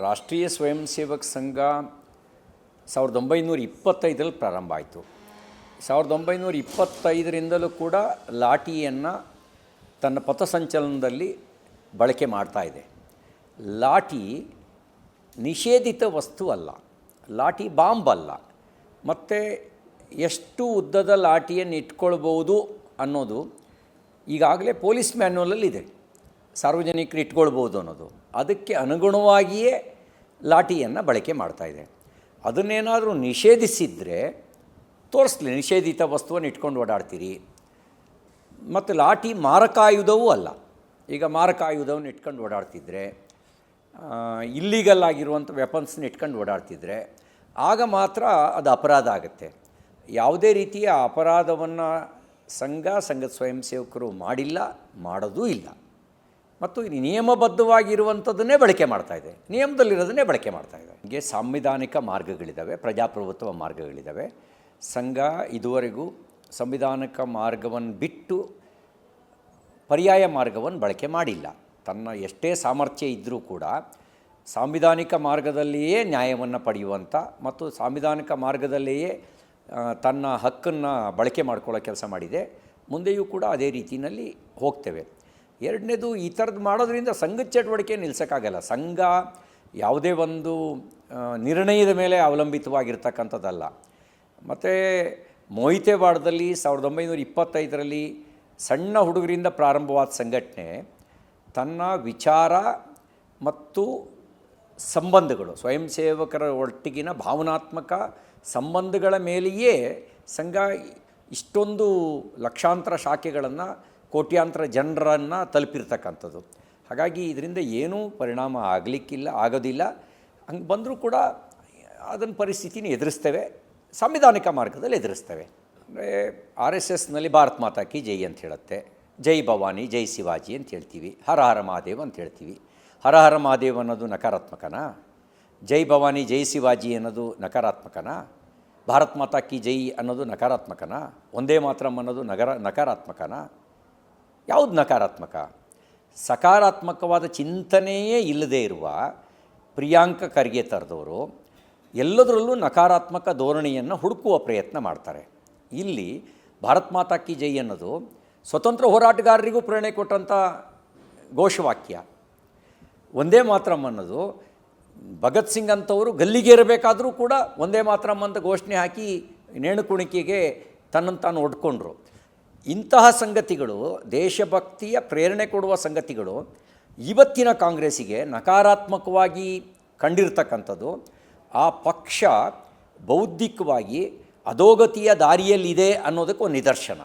ರಾಷ್ಟ್ರೀಯ ಸ್ವಯಂ ಸೇವಕ್ ಸಂಘ 1925ರಲ್ಲಿ ಪ್ರಾರಂಭ ಆಯಿತು. 1925ರಿಂದಲೂ ಕೂಡ ಲಾಠಿಯನ್ನು ತನ್ನ ಪಥಸಂಚಲನದಲ್ಲಿ ಬಳಕೆ ಮಾಡ್ತಾ ಇದೆ. ಲಾಠಿ ನಿಷೇಧಿತ ವಸ್ತು ಅಲ್ಲ, ಲಾಠಿ ಬಾಂಬ್ ಅಲ್ಲ, ಮತ್ತು ಎಷ್ಟು ಉದ್ದದ ಲಾಠಿಯನ್ನು ಇಟ್ಕೊಳ್ಬೋದು ಅನ್ನೋದು ಈಗಾಗಲೇ ಪೊಲೀಸ್ ಮ್ಯಾನ್ಯುವಲಲ್ಲಿದೆ. ಸಾರ್ವಜನಿಕರು ಇಟ್ಕೊಳ್ಬೋದು ಅನ್ನೋದು, ಅದಕ್ಕೆ ಅನುಗುಣವಾಗಿಯೇ ಲಾಠಿಯನ್ನು ಬಳಕೆ ಮಾಡ್ತಾಯಿದೆ. ಅದನ್ನೇನಾದರೂ ನಿಷೇಧಿಸಿದರೆ ತೋರಿಸ್ಲಿ, ನಿಷೇಧಿತ ವಸ್ತುವನ್ನು ಇಟ್ಕೊಂಡು ಓಡಾಡ್ತೀರಿ. ಮತ್ತು ಲಾಠಿ ಮಾರಕಾಯುಧವೂ ಅಲ್ಲ. ಈಗ ಮಾರಕಾಯುಧವನ್ನು ಇಟ್ಕೊಂಡು ಓಡಾಡ್ತಿದ್ರೆ, ಇಲ್ಲೀಗಲ್ ಆಗಿರುವಂಥ ವೆಪನ್ಸ್ನ ಇಟ್ಕೊಂಡು ಓಡಾಡ್ತಿದ್ರೆ ಆಗ ಮಾತ್ರ ಅದು ಅಪರಾಧ ಆಗುತ್ತೆ. ಯಾವುದೇ ರೀತಿಯ ಅಪರಾಧವನ್ನು ಸಂಘದ ಸ್ವಯಂ ಸೇವಕರು ಮಾಡಿಲ್ಲ, ಮಾಡೋದೂ ಇಲ್ಲ. ಮತ್ತು ನಿಯಮಬದ್ಧವಾಗಿರುವಂಥದ್ದನ್ನೇ ಬಳಕೆ ಮಾಡ್ತಾಯಿದೆ, ನಿಯಮದಲ್ಲಿರೋದನ್ನೇ ಬಳಕೆ ಮಾಡ್ತಾಯಿದೆ. ಹೀಗೆ ಸಾಂವಿಧಾನಿಕ ಮಾರ್ಗಗಳಿದ್ದಾವೆ, ಪ್ರಜಾಪ್ರಭುತ್ವ ಮಾರ್ಗಗಳಿದ್ದಾವೆ. ಸಂಘ ಇದುವರೆಗೂ ಸಂವಿಧಾನಿಕ ಮಾರ್ಗವನ್ನು ಬಿಟ್ಟು ಪರ್ಯಾಯ ಮಾರ್ಗವನ್ನು ಬಳಕೆ ಮಾಡಿಲ್ಲ. ತನ್ನ ಎಷ್ಟೇ ಸಾಮರ್ಥ್ಯ ಇದ್ದರೂ ಕೂಡ ಸಾಂವಿಧಾನಿಕ ಮಾರ್ಗದಲ್ಲಿಯೇ ನ್ಯಾಯವನ್ನು ಪಡೆಯುವಂಥ ಮತ್ತು ಸಾಂವಿಧಾನಿಕ ಮಾರ್ಗದಲ್ಲಿಯೇ ತನ್ನ ಹಕ್ಕನ್ನು ಬಳಕೆ ಮಾಡ್ಕೊಳ್ಳೋ ಕೆಲಸ ಮಾಡಿದೆ. ಮುಂದೆಯೂ ಕೂಡ ಅದೇ ರೀತಿಯಲ್ಲಿ ಹೋಗ್ತೇವೆ. ಎರಡನೇದು, ಈ ಥರದ್ದು ಮಾಡೋದ್ರಿಂದ ಸಂಘದ ಚಟುವಟಿಕೆ ನಿಲ್ಲಿಸೋಕ್ಕಾಗಲ್ಲ. ಸಂಘ ಯಾವುದೇ ಒಂದು ನಿರ್ಣಯದ ಮೇಲೆ ಅವಲಂಬಿತವಾಗಿರ್ತಕ್ಕಂಥದ್ದಲ್ಲ. ಮತ್ತು ಮೊಯ್ತೆವಾಡದಲ್ಲಿ 1925ರಲ್ಲಿ ಸಣ್ಣ ಹುಡುಗರಿಂದ ಪ್ರಾರಂಭವಾದ ಸಂಘಟನೆ ತನ್ನ ವಿಚಾರ ಮತ್ತು ಸಂಬಂಧಗಳು, ಸ್ವಯಂ ಸೇವಕರ ಒಟ್ಟಿಗಿನ ಭಾವನಾತ್ಮಕ ಸಂಬಂಧಗಳ ಮೇಲೆಯೇ ಸಂಘ ಇಷ್ಟೊಂದು ಲಕ್ಷಾಂತರ ಶಾಖೆಗಳನ್ನು, ಕೋಟ್ಯಾಂತರ ಜನರನ್ನು ತಲುಪಿರ್ತಕ್ಕಂಥದ್ದು. ಹಾಗಾಗಿ ಇದರಿಂದ ಏನೂ ಪರಿಣಾಮ ಆಗೋದಿಲ್ಲ. ಹಂಗೆ ಬಂದರೂ ಕೂಡ ಅದನ್ನು ಪರಿಸ್ಥಿತಿನ ಎದುರಿಸ್ತೇವೆ, ಸಂವಿಧಾನಿಕ ಮಾರ್ಗದಲ್ಲಿ ಎದುರಿಸ್ತೇವೆ. ಅಂದರೆ RSSನಲ್ಲಿ ಭಾರತ್ ಮಾತಾ ಕಿ ಜೈ ಅಂತ ಹೇಳುತ್ತೆ, ಜೈ ಭವಾನಿ ಜೈ ಶಿವಾಜಿ ಅಂತ ಹೇಳ್ತೀವಿ, ಹರ ಹರ ಮಹಾದೇವ್ ಅಂತ ಹೇಳ್ತೀವಿ. ಹರ ಹರ ಮಹಾದೇವ್ ಅನ್ನೋದು ನಕಾರಾತ್ಮಕನಾ? ಜೈ ಭವಾನಿ ಜೈ ಶಿವಾಜಿ ಅನ್ನೋದು ನಕಾರಾತ್ಮಕನಾ? ಭಾರತ್ ಮಾತಾ ಕಿ ಜೈ ಅನ್ನೋದು ನಕಾರಾತ್ಮಕನಾ? ಒಂದೇ ಮಾತರಂ ಅನ್ನೋದು ನಕಾರಾತ್ಮಕನಾ? ಯಾವುದು ನಕಾರಾತ್ಮಕ? ಸಕಾರಾತ್ಮಕವಾದ ಚಿಂತನೆಯೇ ಇಲ್ಲದೇ ಇರುವ ಪ್ರಿಯಾಂಕ ಖರ್ಗೆ ಥರದವರು ಎಲ್ಲದರಲ್ಲೂ ನಕಾರಾತ್ಮಕ ಧೋರಣೆಯನ್ನು ಹುಡುಕುವ ಪ್ರಯತ್ನ ಮಾಡ್ತಾರೆ. ಇಲ್ಲಿ ಭಾರತ್ ಮಾತಾ ಕಿ ಜೈ ಅನ್ನೋದು ಸ್ವತಂತ್ರ ಹೋರಾಟಗಾರರಿಗೂ ಪ್ರೇರಣೆ ಕೊಟ್ಟಂಥ ಘೋಷವಾಕ್ಯ. ಒಂದೇ ಮಾತರಂ ಅನ್ನೋದು ಭಗತ್ ಸಿಂಗ್ ಅಂಥವರು ಗಲ್ಲಿಗೇರಬೇಕಾದರೂ ಕೂಡ ಒಂದೇ ಮಾತರಂ ಅಂತ ಘೋಷಣೆ ಹಾಕಿ ನೇಣು ಕುಣಿಕೆಗೆ ತನ್ನನ್ನು ತಾನು ಒಡ್ಕೊಂಡ್ರು. ಇಂತಹ ಸಂಗತಿಗಳು, ದೇಶಭಕ್ತಿಯ ಪ್ರೇರಣೆ ಕೊಡುವ ಸಂಗತಿಗಳು ಇವತ್ತಿನ ಕಾಂಗ್ರೆಸ್ಸಿಗೆ ನಕಾರಾತ್ಮಕವಾಗಿ ಕಂಡಿರ್ತಕ್ಕಂಥದ್ದು. ಆ ಪಕ್ಷ ಬೌದ್ಧಿಕವಾಗಿ ಅಧೋಗತಿಯ ದಾರಿಯಲ್ಲಿದೆ ಅನ್ನೋದಕ್ಕೆ ಒಂದು ನಿದರ್ಶನ.